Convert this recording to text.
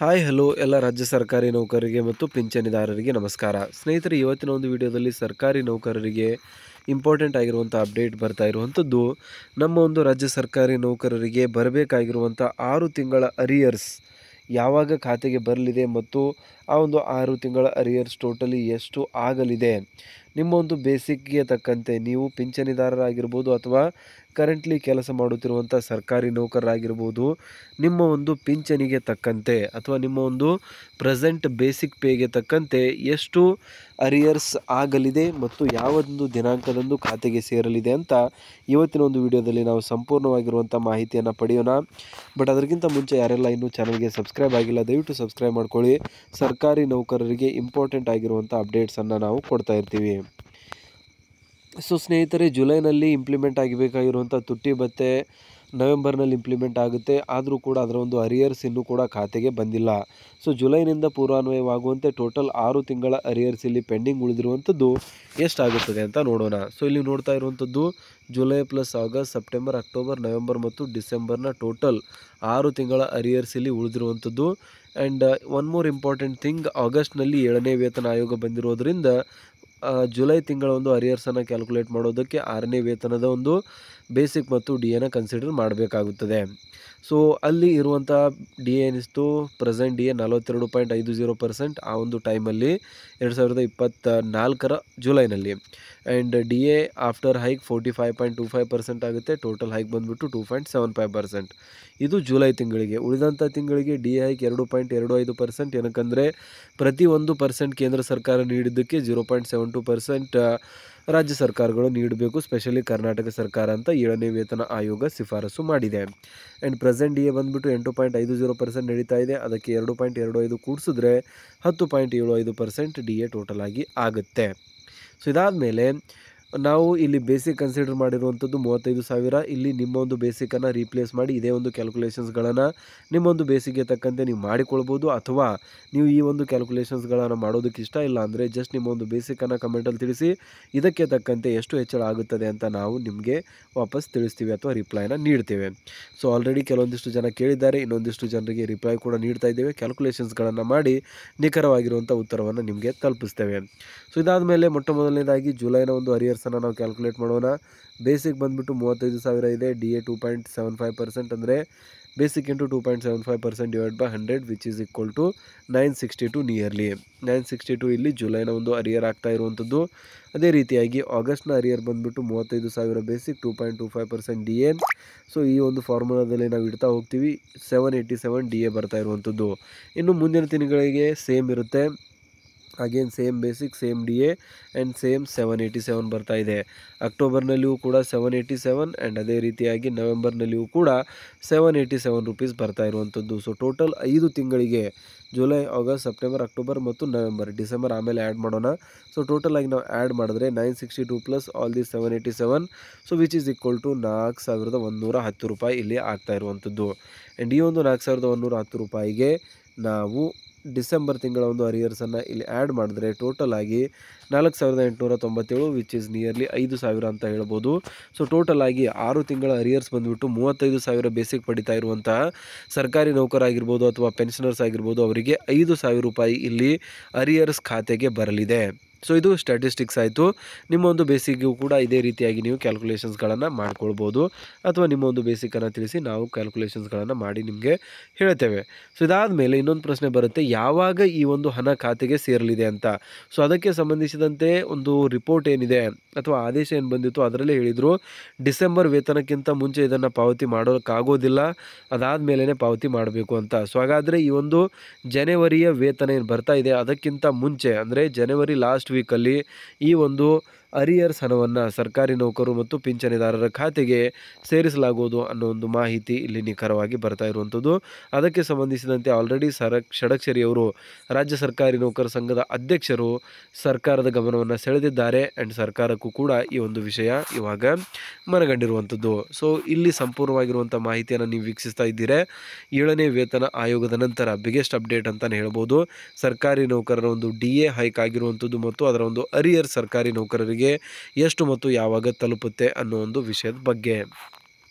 Hi hello ಎಲ್ಲ ರಾಜ್ಯ ಸರ್ಕಾರಿ ನೌಕರರಿಗೆ ಮತ್ತು ಪಿಂಚಣಿದಾರರಿಗೆ ನಮಸ್ಕಾರ. ಸ್ನೇಹಿತರೆ, ಇವತ್ತಿನ ಒಂದು ವಿಡಿಯೋದಲ್ಲಿ ಸರ್ಕಾರಿ ನೌಕರರಿಗೆ ಇಂಪಾರ್ಟೆಂಟ್ ಆಗಿರುವಂಥ ಅಪ್ಡೇಟ್ ಬರ್ತಾ ಇರುವಂಥದ್ದು. ನಮ್ಮ ಒಂದು ರಾಜ್ಯ ಸರ್ಕಾರಿ ನೌಕರರಿಗೆ ಬರಬೇಕಾಗಿರುವಂಥ 6 ತಿಂಗಳ ಅರಿಯರ್ಸ್ ಯಾವಾಗ ಖಾತೆಗೆ ಬರಲಿದೆ ಮತ್ತು ಆ ಒಂದು 6 ತಿಂಗಳ ಅರಿಯರ್ಸ್ ಟೋಟಲಿ ಎಷ್ಟು ಆಗಲಿದೆ, ನಿಮ್ಮ ಒಂದು ಬೇಸಿಕ್ಗೆ ತಕ್ಕಂತೆ ನೀವು ಪಿಂಚಣಿದಾರರಾಗಿರ್ಬೋದು ಅಥವಾ ಕರೆಂಟ್ಲಿ ಕೆಲಸ ಮಾಡುತ್ತಿರುವಂಥ ಸರ್ಕಾರಿ ನೌಕರರಾಗಿರ್ಬೋದು, ನಿಮ್ಮ ಒಂದು ಪಿಂಚಣಿಗೆ ತಕ್ಕಂತೆ ಅಥವಾ ನಿಮ್ಮ ಒಂದು ಪ್ರೆಸೆಂಟ್ ಬೇಸಿಕ್ ಪೇಗೆ ತಕ್ಕಂತೆ ಎಷ್ಟು ಅರಿಯರ್ಸ್ ಆಗಲಿದೆ ಮತ್ತು ಯಾವೊಂದು ದಿನಾಂಕದಂದು ಖಾತೆಗೆ ಸೇರಲಿದೆ ಅಂತ ಇವತ್ತಿನ ಒಂದು ವಿಡಿಯೋದಲ್ಲಿ ನಾವು ಸಂಪೂರ್ಣವಾಗಿರುವಂಥ ಮಾಹಿತಿಯನ್ನು ಪಡೆಯೋಣ. ಬಟ್ ಅದಕ್ಕಿಂತ ಮುಂಚೆ ಯಾರೆಲ್ಲ ಇನ್ನೂ ಚಾನಲ್ಗೆ ಸಬ್ಸ್ಕ್ರೈಬ್ ಆಗಿಲ್ಲ, ದಯವಿಟ್ಟು ಸಬ್ಸ್ಕ್ರೈಬ್ ಮಾಡ್ಕೊಳ್ಳಿ. ಸರ್ಕಾರಿ ನೌಕರರಿಗೆ ಇಂಪಾರ್ಟೆಂಟ್ ಆಗಿರುವಂಥ ಅಪ್ಡೇಟ್ಸನ್ನು ನಾವು ಕೊಡ್ತಾ ಇರ್ತೀವಿ. ಸೊ ಸ್ನೇಹಿತರೆ, ಜುಲೈನಲ್ಲಿ ಇಂಪ್ಲಿಮೆಂಟ್ ಆಗಬೇಕಾಗಿರುವಂಥ ತುಟ್ಟಿ ಭತ್ಯೆ ನವೆಂಬರ್ನಲ್ಲಿ ಇಂಪ್ಲಿಮೆಂಟ್ ಆಗುತ್ತೆ. ಆದರೂ ಕೂಡ ಅದರ ಒಂದು ಅರಿಯರ್ಸ್ ಇನ್ನೂ ಕೂಡ ಖಾತೆಗೆ ಬಂದಿಲ್ಲ. ಸೊ ಜುಲೈನಿಂದ ಪೂರ್ವಾನ್ವಯವಾಗುವಂತೆ ಟೋಟಲ್ 6 ತಿಂಗಳ ಅರಿಯರ್ಸ್ ಇಲ್ಲಿ ಪೆಂಡಿಂಗ್ ಉಳಿದಿರುವಂಥದ್ದು ಎಷ್ಟಾಗುತ್ತದೆ ಅಂತ ನೋಡೋಣ. ಸೊ ಇಲ್ಲಿ ನೋಡ್ತಾ ಇರುವಂಥದ್ದು July plus August, September, October, November ಮತ್ತು ಡಿಸೆಂಬರ್ನ ಟೋಟಲ್ 6 ತಿಂಗಳ ಅರಿಯರ್ಸ್ ಇಲ್ಲಿ ಉಳಿದಿರುವಂಥದ್ದು. And one more important thing, ಆಗಸ್ಟ್ನಲ್ಲಿ 7ನೇ ವೇತನ ಆಯೋಗ ಬಂದಿರೋದ್ರಿಂದ ಜುಲೈ ತಿಂಗಳ ಒಂದು ಅರಿಯರ್ಸನ್ನು ಕ್ಯಾಲ್ಕುಲೇಟ್ ಮಾಡೋದಕ್ಕೆ 6ನೇ ವೇತನದ ಒಂದು ಬೇಸಿಕ್ ಮತ್ತು ಡಿ ಎನ ಕನ್ಸಿಡರ್ ಮಾಡಬೇಕಾಗುತ್ತದೆ. ಸೊ ಅಲ್ಲಿ ಇರುವಂಥ ಡಿ ಎ ಏನಿಸ್ತು, ಪ್ರೆಸೆಂಟ್ ಡಿ ಎ 42.50% ಆ ಒಂದು ಟೈಮಲ್ಲಿ 2024 ಜುಲೈನಲ್ಲಿ. And D A after hike 45.25% ಆಗುತ್ತೆ. ಟೋಟಲ್ ಹೈಕ್ ಬಂದುಬಿಟ್ಟು 2.75%. ಇದು ಜುಲೈ ತಿಂಗಳಿಗೆ. ಉಳಿದಂಥ ತಿಂಗಳಿಗೆ ಡಿ ಎ ಹೈಕ್ 2.25%. ಏನಕ್ಕಂದರೆ ಪ್ರತಿ 1% ಕೇಂದ್ರ ಸರ್ಕಾರ ನೀಡಿದ್ದಕ್ಕೆ 0.72% ರಾಜ್ಯ ಸರ್ಕಾರಗಳು ನೀಡಬೇಕು, ಸ್ಪೆಷಲಿ ಕರ್ನಾಟಕ ಸರ್ಕಾರ ಅಂತ 7ನೇ ವೇತನ ಆಯೋಗ ಶಿಫಾರಸು ಮಾಡಿದೆ. ಆ್ಯಂಡ್ ಪ್ರೆಸೆಂಟ್ ಡಿ ಎ ಬಂದುಬಿಟ್ಟು 8.50% ನಡೀತಾ ಇದೆ. ಅದಕ್ಕೆ 2.25 ಕೂಡಿಸಿದ್ರೆ 10.75% ಡಿ ಎ ಟೋಟಲ್ ಆಗಿ ಆಗುತ್ತೆ. ಸೊ ಇದಾದಮೇಲೆ ನಾವು ಇಲ್ಲಿ ಬೇಸಿಕ್ ಕನ್ಸಿಡರ್ ಮಾಡಿರುವಂಥದ್ದು 35,000. ಇಲ್ಲಿ ನಿಮ್ಮ ಒಂದು ಬೇಸಿಕನ್ನು ರೀಪ್ಲೇಸ್ ಮಾಡಿ ಇದೇ ಒಂದು ಕ್ಯಾಲ್ಕುಲೇಷನ್ಸ್ಗಳನ್ನು ನಿಮ್ಮ ಒಂದು ಬೇಸಿಕ್ಗೆ ತಕ್ಕಂತೆ ನೀವು ಮಾಡಿಕೊಳ್ಬೋದು. ಅಥವಾ ನೀವು ಈ ಒಂದು ಕ್ಯಾಲ್ಕುಲೇಷನ್ಸ್ಗಳನ್ನು ಮಾಡೋದಕ್ಕೆ ಇಷ್ಟ ಇಲ್ಲ ಅಂದರೆ ಜಸ್ಟ್ ನಿಮ್ಮ ಒಂದು ಬೇಸಿಕನ್ನು ಕಮೆಂಟಲ್ಲಿ ತಿಳಿಸಿ, ಇದಕ್ಕೆ ತಕ್ಕಂತೆ ಎಷ್ಟು ಹೆಚ್ಚಳ ಆಗುತ್ತದೆ ಅಂತ ನಾವು ನಿಮಗೆ ವಾಪಸ್ ತಿಳಿಸ್ತೀವಿ ಅಥವಾ ರಿಪ್ಲೈನ ನೀಡ್ತೇವೆ. ಸೊ ಆಲ್ರೆಡಿ ಕೆಲವೊಂದಿಷ್ಟು ಜನ ಕೇಳಿದ್ದಾರೆ, ಇನ್ನೊಂದಿಷ್ಟು ಜನರಿಗೆ ರಿಪ್ಲೈ ಕೂಡ ನೀಡ್ತಾ ಇದ್ದೇವೆ. ಕ್ಯಾಲ್ಕುಲೇಷನ್ಸ್ಗಳನ್ನು ಮಾಡಿ ನಿಖರವಾಗಿರುವಂಥ ಉತ್ತರವನ್ನು ನಿಮಗೆ ತಲುಪಿಸ್ತೇವೆ. ಸೊ ಇದಾದಮೇಲೆ ಮೊಟ್ಟ ಮೊದಲನೇದಾಗಿ ಜುಲೈನ ಒಂದು ಅರಿಯರ್ಸನ್ನು ನಾವು ಕ್ಯಾಲ್ಕುಲೇಟ್ ಮಾಡೋಣ. ಬೇಸಿಕ್ ಬಂದುಬಿಟ್ಟು 35,000 ಇದೆ. ಡಿ ಎ 2.75% ಅಂದರೆ basic into 2.75% divide by 100 which is equal to 962 nearly. 962 ಇಲ್ಲಿ ಜುಲೈನ ಒಂದು ಅರಿಯರ್ ಆಗ್ತಾ ಇರುವಂಥದ್ದು. ಅದೇ ರೀತಿಯಾಗಿ ಆಗಸ್ಟ್ನ ಅರಿಯರ್ ಬಂದುಬಿಟ್ಟು 35,000 ಬೇಸಿಕ್, 2.25% ಡಿ ಎ. ಸೊ ಈ ಒಂದು ಫಾರ್ಮುಲಾದಲ್ಲಿ ನಾವು ಇಡ್ತಾ ಹೋಗ್ತೀವಿ. 787 ಡಿ ಎ ಬರ್ತಾ ಇರುವಂಥದ್ದು. ಇನ್ನು ಮುಂದಿನ ತಿಂಗಳಿಗೆ ಸೇಮ್ ಇರುತ್ತೆ. Again same basic, same D A and same 787 ಬರ್ತಾ ಇದೆ. ಅಕ್ಟೋಬರ್ನಲ್ಲಿಯೂ ಕೂಡ 787 ಆ್ಯಂಡ್ ಅದೇ ರೀತಿಯಾಗಿ ನವೆಂಬರ್ನಲ್ಲಿಯೂ ಕೂಡ 787 ರುಪೀಸ್ ಬರ್ತಾ ಇರುವಂಥದ್ದು. ಸೊ ಟೋಟಲ್ 5 ತಿಂಗಳಿಗೆ ಜುಲೈ, ಆಗಸ್ಟ್, ಸೆಪ್ಟೆಂಬರ್, ಅಕ್ಟೋಬರ್ ಮತ್ತು ನವೆಂಬರ್, ಡಿಸೆಂಬರ್ ಆಮೇಲೆ ಆ್ಯಡ್ ಮಾಡೋಣ. ಸೊ ಟೋಟಲ್ ಆಗಿ ನಾವು ಆ್ಯಡ್ ಮಾಡಿದ್ರೆ 962 plus all the 787, so which is equal to 4,110 ರೂಪಾಯಿ ಇಲ್ಲಿ ಆಗ್ತಾ ಇರುವಂಥದ್ದು. ಆ್ಯಂಡ್ ಈ ಒಂದು 4,110 ರೂಪಾಯಿಗೆ ನಾವು ಡಿಸೆಂಬರ್ ತಿಂಗಳ ಒಂದು ಅರಿಯರ್ಸನ್ನು ಇಲ್ಲಿ ಆ್ಯಡ್ ಮಾಡಿದ್ರೆ ಟೋಟಲ್ ಆಗಿ 4,897 ವಿಚ್ ಈಸ್ ನಿಯರ್ಲಿ 5,000 ಅಂತ ಹೇಳ್ಬೋದು. ಸೊ ಟೋಟಲ್ ಆಗಿ 6 ತಿಂಗಳ ಅರಿಯರ್ಸ್ ಬಂದುಬಿಟ್ಟು 35,000 ಬೇಸಿಕ್ ಪಡಿತಾ ಇರುವಂತಹ ಸರ್ಕಾರಿ ನೌಕರಾಗಿರ್ಬೋದು ಅಥವಾ ಪೆನ್ಷನರ್ಸ್ ಆಗಿರ್ಬೋದು, ಅವರಿಗೆ 5,000 ರೂಪಾಯಿ ಇಲ್ಲಿ ಅರಿಯರ್ಸ್ ಖಾತೆಗೆ ಬರಲಿದೆ. ಸೊ ಇದು ಸ್ಟ್ಯಾಟಿಸ್ಟಿಕ್ಸ್ ಆಯಿತು. ನಿಮ್ಮ ಒಂದು ಬೇಸಿಕ್ಗೂ ಕೂಡ ಇದೇ ರೀತಿಯಾಗಿ ನೀವು ಕ್ಯಾಲ್ಕುಲೇಷನ್ಸ್ಗಳನ್ನು ಮಾಡ್ಕೊಳ್ಬೋದು ಅಥವಾ ನಿಮ್ಮ ಒಂದು ಬೇಸಿಕನ್ನು ತಿಳಿಸಿ ನಾವು ಕ್ಯಾಲ್ಕುಲೇಷನ್ಸ್ಗಳನ್ನು ಮಾಡಿ ನಿಮಗೆ ಹೇಳ್ತೇವೆ. ಸೊ ಇದಾದಮೇಲೆ ಇನ್ನೊಂದು ಪ್ರಶ್ನೆ ಬರುತ್ತೆ, ಯಾವಾಗ ಈ ಒಂದು ಹಣ ಖಾತೆಗೆ ಸೇರಲಿದೆ ಅಂತ. ಸೊ ಅದಕ್ಕೆ ಸಂಬಂಧಿಸಿದಂತೆ ಒಂದು ರಿಪೋರ್ಟ್ ಏನಿದೆ ಅಥವಾ ಆದೇಶ ಏನು ಬಂದಿತ್ತು ಅದರಲ್ಲೇ ಹೇಳಿದರು ಡಿಸೆಂಬರ್ ವೇತನಕ್ಕಿಂತ ಮುಂಚೆ ಇದನ್ನು ಪಾವತಿ ಮಾಡೋಕ್ಕಾಗೋದಿಲ್ಲ, ಅದಾದಮೇಲೆ ಪಾವತಿ ಮಾಡಬೇಕು ಅಂತ. ಸೊ ಹಾಗಾದರೆ ಈ ಒಂದು ಜನವರಿಯ ವೇತನ ಏನು ಬರ್ತಾ ಇದೆ ಅದಕ್ಕಿಂತ ಮುಂಚೆ ಅಂದರೆ ಜನವರಿ ಲಾಸ್ಟ್ ವೀಕಲ್ಲಿ ಈ ಒಂದು ಅರಿಯರ್ಸ್ ಹಣವನ್ನು ಸರ್ಕಾರಿ ನೌಕರರು ಮತ್ತು ಪಿಂಚಣಿದಾರರ ಖಾತೆಗೆ ಸೇರಿಸಲಾಗುವುದು ಅನ್ನೋ ಒಂದು ಮಾಹಿತಿ ಇಲ್ಲಿ ನಿಖರವಾಗಿ ಬರ್ತಾ ಇರುವಂಥದ್ದು. ಅದಕ್ಕೆ ಸಂಬಂಧಿಸಿದಂತೆ ಆಲ್ರೆಡಿ ಷಡಕ್ಷರಿಯವರು, ರಾಜ್ಯ ಸರ್ಕಾರಿ ನೌಕರ ಸಂಘದ ಅಧ್ಯಕ್ಷರು, ಸರ್ಕಾರದ ಗಮನವನ್ನು ಸೆಳೆದಿದ್ದಾರೆ. ಆ್ಯಂಡ್ ಸರ್ಕಾರಕ್ಕೂ ಕೂಡ ಈ ಒಂದು ವಿಷಯ ಇವಾಗ ಮನಗಂಡಿರುವಂಥದ್ದು. ಸೊ ಇಲ್ಲಿ ಸಂಪೂರ್ಣವಾಗಿರುವಂಥ ಮಾಹಿತಿಯನ್ನು ನೀವು ವೀಕ್ಷಿಸ್ತಾ ಇದ್ದೀರಾ. 7ನೇ ವೇತನ ಆಯೋಗದ ನಂತರ ಬಿಗ್ಗೆಸ್ಟ್ ಅಪ್ಡೇಟ್ ಅಂತಲೇ ಹೇಳ್ಬೋದು. ಸರ್ಕಾರಿ ನೌಕರರ ಒಂದು ಡಿ ಎ ಹೈಕ್ ಆಗಿರುವಂಥದ್ದು ಮತ್ತು ಅದರ ಒಂದು ಅರಿಯರ್ ಸರ್ಕಾರಿ ನೌಕರರಿಗೆ ಎಷ್ಟು ಮತ್ತು ಯಾವಾಗ ತಲುಪುತ್ತೆ ಅನ್ನೋ ಒಂದು ವಿಷಯದ ಬಗ್ಗೆ.